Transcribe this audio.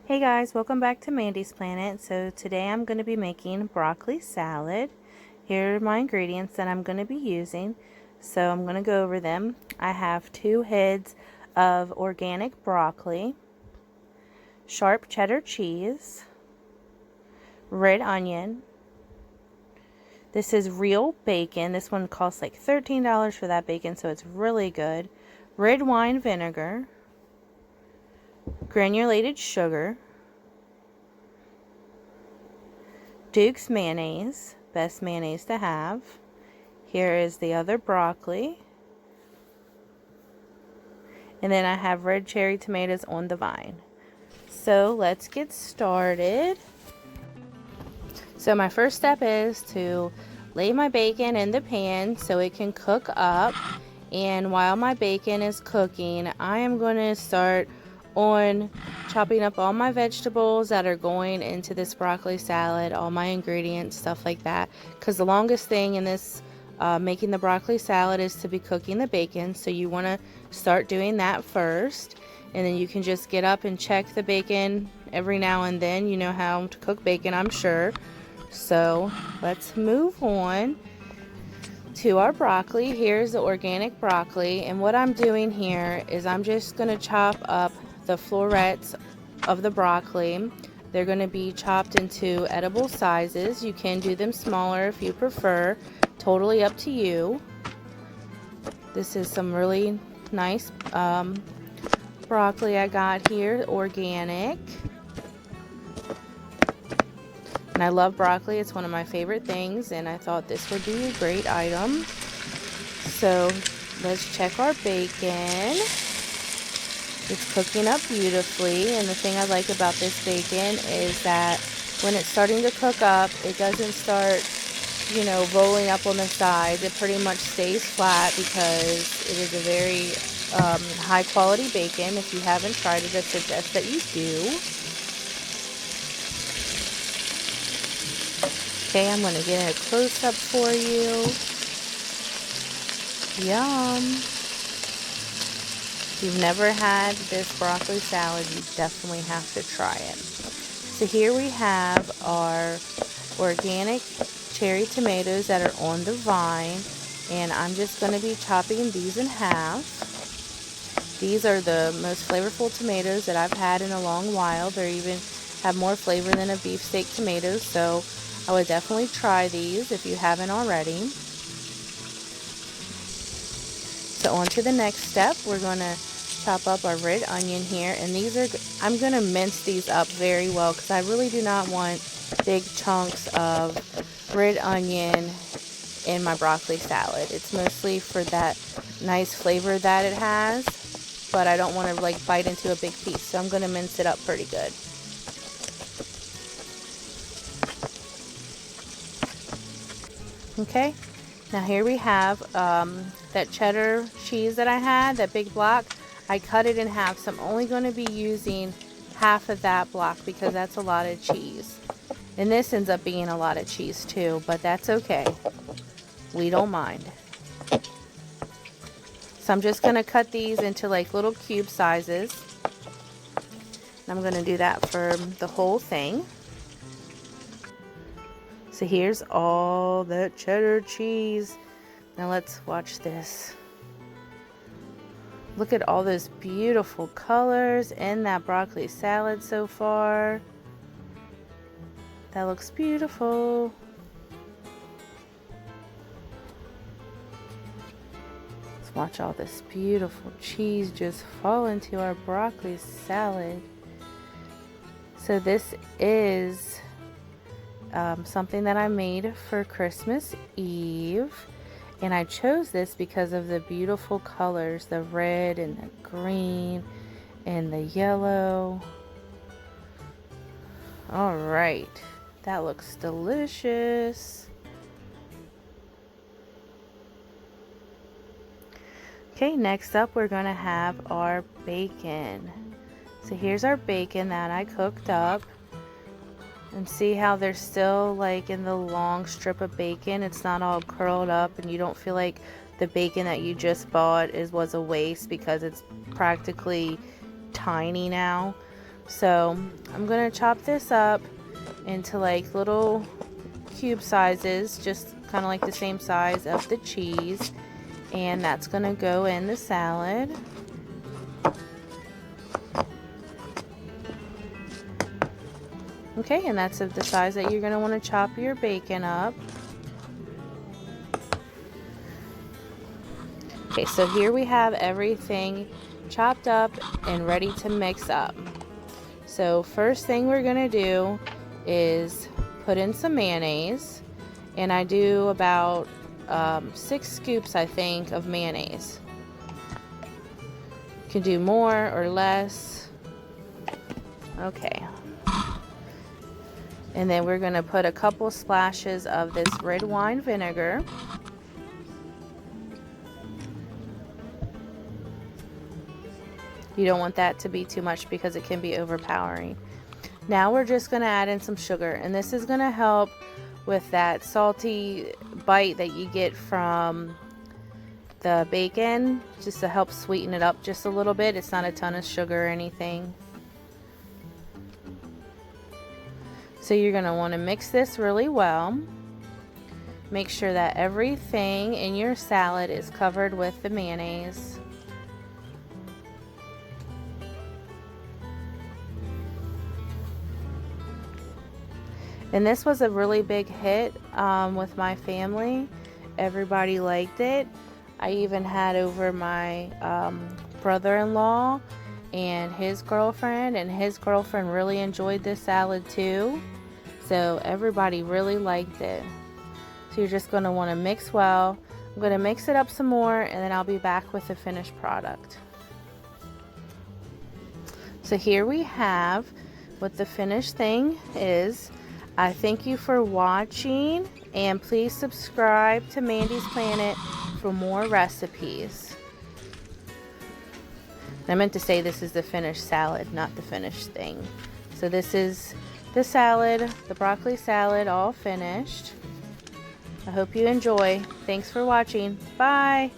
Hey guys, welcome back to Mandy's Planet. So today I'm going to be making broccoli salad. Here are my ingredients that I'm going to be using. So I'm going to go over them. I have 2 heads of organic broccoli, sharp cheddar cheese, red onion. This is real bacon. This one costs like $13 for that bacon, so it's really good. Red wine vinegar, granulated sugar, Duke's mayonnaise, best mayonnaise to have. Here is the other broccoli. And then I have red cherry tomatoes on the vine. So let's get started. So my first step is to lay my bacon in the pan so it can cook up. And while my bacon is cooking, I am going to start on chopping up all my vegetables that are going into this broccoli salad, all my ingredients, stuff like that, because the longest thing in this making the broccoli salad is to be cooking the bacon. So you want to start doing that first, and then you can just get up and check the bacon every now and then. You know how to cook bacon, I'm sure. So let's move on to our broccoli. Here's the organic broccoli, and what I'm doing here is I'm just going to chop up the florets of the broccoli. They're going to be chopped into edible sizes. You can do them smaller if you prefer, totally up to you. This is some really nice broccoli I got here, organic. And I love broccoli. It's one of my favorite things, and I thought this would be a great item. So let's check our bacon. It's cooking up beautifully, and the thing I like about this bacon is that when it's starting to cook up, it doesn't start, rolling up on the sides. It pretty much stays flat because it is a very high quality bacon. If you haven't tried it, I suggest that you do. Okay, I'm going to get a close-up for you. Yum. If you've never had this broccoli salad, you definitely have to try it. So here we have our organic cherry tomatoes that are on the vine, and I'm just going to be chopping these in half. These are the most flavorful tomatoes that I've had in a long while. They even have more flavor than a beefsteak tomato, so I would definitely try these if you haven't already. So on to the next step, we're going to chop up our red onion here, and I'm going to mince these up very well because I really do not want big chunks of red onion in my broccoli salad. It's mostly for that nice flavor that it has, but I don't want to bite into a big piece, so I'm going to mince it up pretty good. Okay, now here we have that cheddar cheese that I had, that big block. I cut it in half, so I'm only going to be using half of that block because that's a lot of cheese. And this ends up being a lot of cheese too, but that's okay. We don't mind. So I'm just going to cut these into little cube sizes. And I'm going to do that for the whole thing. So here's all that cheddar cheese. Now let's watch this. Look at all those beautiful colors in that broccoli salad so far. That looks beautiful. Let's watch all this beautiful cheese just fall into our broccoli salad. So this is something that I made for Christmas Eve, and I chose this because of the beautiful colors, the red and the green and the yellow. All right, that looks delicious. Okay, next up we're going to have our bacon. So here's our bacon that I cooked up. And see how they're still in the long strip of bacon. It's not all curled up, and you don't feel like the bacon that you just bought was a waste because it's practically tiny now. So I'm gonna chop this up into like little cube sizes, just kind of like the same size of the cheese, and that's gonna go in the salad. Okay, and that's of the size that you're gonna want to chop your bacon up. Okay, so here we have everything chopped up and ready to mix up. So first thing we're gonna do is put in some mayonnaise, and I do about 6 scoops, I think, of mayonnaise. You can do more or less. Okay. And then we're gonna put a couple splashes of this red wine vinegar. You don't want that to be too much because it can be overpowering. Now we're just going to add in some sugar, and this is going to help with that salty bite that you get from the bacon, just to help sweeten it up just a little bit. It's not a ton of sugar or anything. So you're going to want to mix this really well. Make sure that everything in your salad is covered with the mayonnaise. And this was a really big hit with my family. Everybody liked it. I even had over my brother-in-law and his girlfriend really enjoyed this salad too. So everybody really liked it. So you're just going to want to mix well. I'm going to mix it up some more, and then I'll be back with the finished product. So here we have what the finished thing is. I thank you for watching, and please subscribe to Mandy's Planet for more recipes. I meant to say this is the finished salad, not the finished thing. So this is the salad, the broccoli salad, all finished. I hope you enjoy. Thanks for watching. Bye.